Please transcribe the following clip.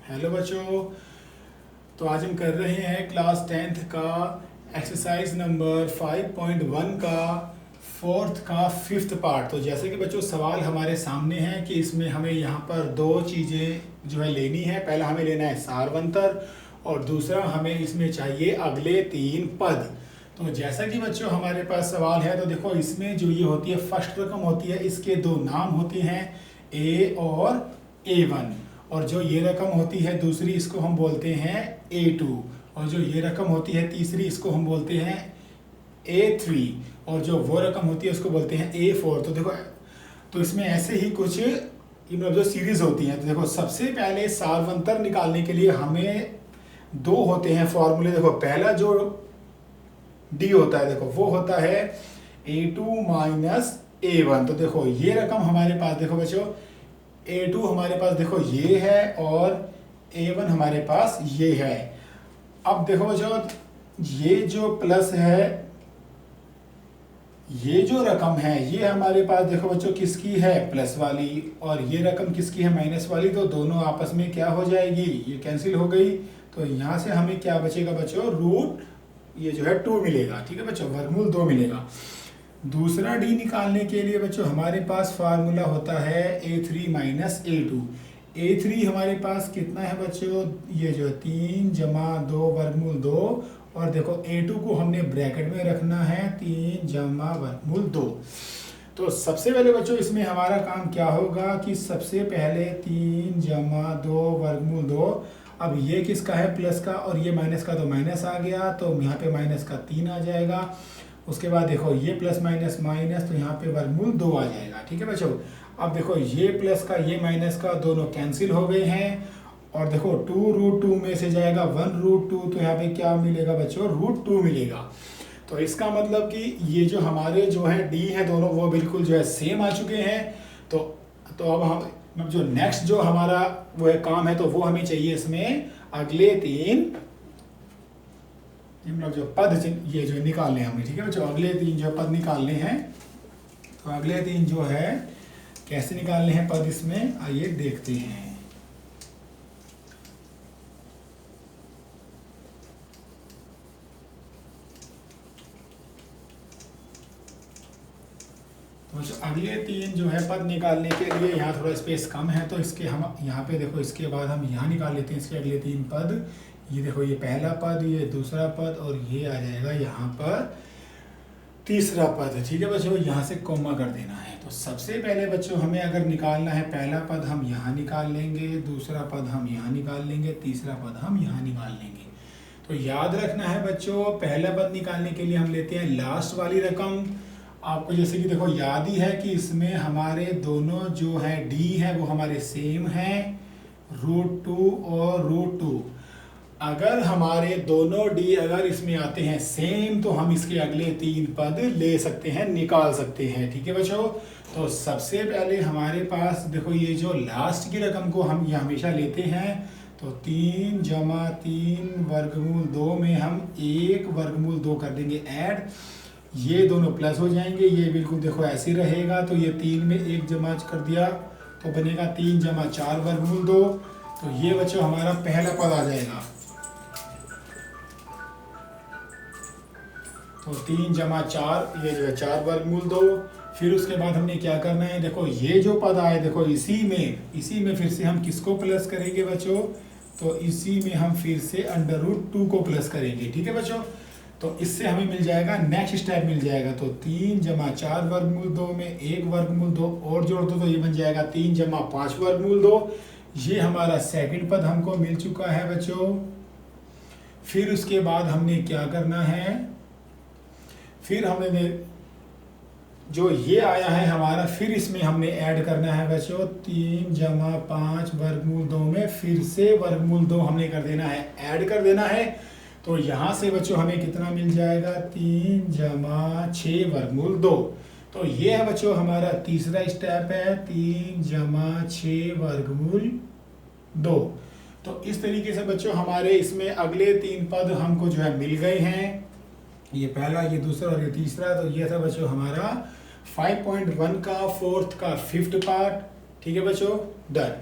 Hello बच्चों। तो आज हम कर रहे हैं क्लास 10th का एक्सरसाइज नंबर 5.1 का फोर्थ का फिफ्थ पार्ट। तो जैसे कि बच्चों सवाल हमारे सामने है कि इसमें हमें यहाँ पर दो चीज़ें जो है लेनी है। पहला हमें लेना है सारवंतर और दूसरा हमें इसमें चाहिए अगले तीन पद। तो जैसा कि बच्चों हमारे पास सवाल है, तो देखो इसमें जो ये होती है फर्स्ट रकम होती है, इसके दो नाम होते हैं ए और A1, और जो ये रकम होती है दूसरी इसको हम बोलते हैं A2, और जो ये रकम होती है तीसरी इसको हम बोलते हैं A3, और जो वो रकम होती है उसको बोलते हैं A4। तो देखो तो इसमें ऐसे ही कुछ मतलब जो सीरीज होती हैं। तो देखो सबसे पहले सारवंतर निकालने के लिए हमें दो होते हैं फॉर्मूले। देखो पहला जो डी होता है देखो वो होता है A2 माइनस A1। तो देखो ये रकम हमारे पास देखो बच्चों A2 हमारे पास देखो ये है और A1 हमारे पास ये है। अब देखो बच्चों ये जो प्लस है, ये जो रकम है ये हमारे पास देखो बच्चों किसकी है, प्लस वाली, और ये रकम किसकी है, माइनस वाली। तो दोनों आपस में क्या हो जाएगी, ये कैंसिल हो गई। तो यहाँ से हमें क्या बचेगा बच्चों, रूट ये जो है 2 मिलेगा। ठीक है बच्चों, वर्गमूल 2 मिलेगा। दूसरा डी निकालने के लिए बच्चों हमारे पास फार्मूला होता है A3 माइनस A2। A3 हमारे पास कितना है बच्चों, ये जो 3 जमा 2 वर्गमूल 2, और देखो A2 को हमने ब्रैकेट में रखना है 3 जमा वर्गमूल 2। तो सबसे पहले बच्चों इसमें हमारा काम क्या होगा कि सबसे पहले 3 जमा 2 वर्गमूल 2। अब ये किसका है, प्लस का, और ये माइनस का, तो माइनस आ गया, तो यहाँ पे माइनस का 3 आ जाएगा। उसके बाद देखो ये प्लस माइनस माइनस, तो यहाँ पे वर्गमूल 2 आ जाएगा। ठीक है बच्चों, अब देखो ये प्लस का ये माइनस का दोनों कैंसिल हो गए हैं, और देखो 2√2 में से जाएगा 1√2, तो यहाँ पे क्या मिलेगा बच्चों, √2 मिलेगा। तो इसका मतलब कि ये जो हमारे जो है डी है दोनों वो बिल्कुल जो है सेम आ चुके हैं। तो अब हम जो नेक्स्ट जो हमारा वो है काम है, तो वो हमें चाहिए इसमें अगले तीन मतलब जो पद ये जो निकालने हैं हमें। ठीक है बच्चों, अगले तीन जो पद निकालने हैं। तो अगले तीन जो है कैसे निकालने हैं पद, इसमें आइए देखते हैं। तो अगले तीन जो है पद निकालने के लिए यहाँ थोड़ा स्पेस कम है, तो इसके हम यहाँ पे देखो इसके बाद हम यहाँ निकाल लेते हैं इसके अगले तीन पद। ये देखो ये पहला पद, ये दूसरा पद, और ये आ जाएगा यहाँ पर तीसरा पद। ठीक है बच्चों, यहाँ से कोमा कर देना है। तो सबसे पहले बच्चों हमें अगर निकालना है, पहला पद हम यहाँ निकाल लेंगे, दूसरा पद हम यहाँ निकाल लेंगे, तीसरा पद हम यहाँ निकाल लेंगे। तो याद रखना है बच्चों, पहला पद निकालने के लिए हम लेते हैं लास्ट वाली रकम। आपको जैसे कि देखो याद ही है कि इसमें हमारे दोनों जो है डी है वो हमारे सेम है, √2 और √2। अगर हमारे दोनों डी अगर इसमें आते हैं सेम, तो हम इसके अगले तीन पद ले सकते हैं, निकाल सकते हैं। ठीक है बच्चों, तो सबसे पहले हमारे पास देखो ये जो लास्ट की रकम को हम ये हमेशा लेते हैं, तो 3 जमा 3 वर्गमूल 2 में हम 1 वर्गमूल 2 कर देंगे ऐड। ये दोनों प्लस हो जाएंगे, ये बिल्कुल देखो ऐसे ही रहेगा। तो ये 3 में 1 जमा कर दिया तो बनेगा 3 जमा 4 वर्गमूल 2। तो ये बच्चों हमारा पहला पद आ जाएगा। तो 3 जमा 4 ये जो है 4 वर्गमूल 2। फिर उसके बाद हमने क्या करना है, देखो ये जो पद आए देखो इसी में फिर से हम किसको प्लस करेंगे बच्चों, तो इसी में हम फिर से √2 को प्लस करेंगे। ठीक है बच्चों, तो इससे हमें मिल जाएगा नेक्स्ट स्टेप मिल जाएगा। तो 3 जमा 4 वर्गमूल 2 में 1 वर्गमूल 2 और जोड़ दो, तो ये बन जाएगा 3 जमा 5 वर्गमूल 2। ये हमारा सेकंड पद हमको मिल चुका है बच्चों। फिर उसके बाद हमने क्या करना है, फिर हमने जो ये आया है हमारा, फिर इसमें हमने ऐड करना है बच्चों 3 जमा 5 वर्गमूल 2 में फिर से वर्गमूल 2 हमने कर देना है, ऐड कर देना है। तो यहाँ से बच्चों हमें कितना मिल जाएगा, 3 जमा 6 वर्गमूल 2। तो ये है बच्चों हमारा तीसरा स्टेप है, 3 जमा 6 वर्गमूल 2। तो इस तरीके से बच्चों हमारे इसमें अगले तीन पद हमको जो है मिल गए हैं, ये पहला, ये दूसरा और ये तीसरा। तो ये था बच्चों हमारा 5.1 का फोर्थ का फिफ्थ पार्ट। ठीक है बच्चों, डन।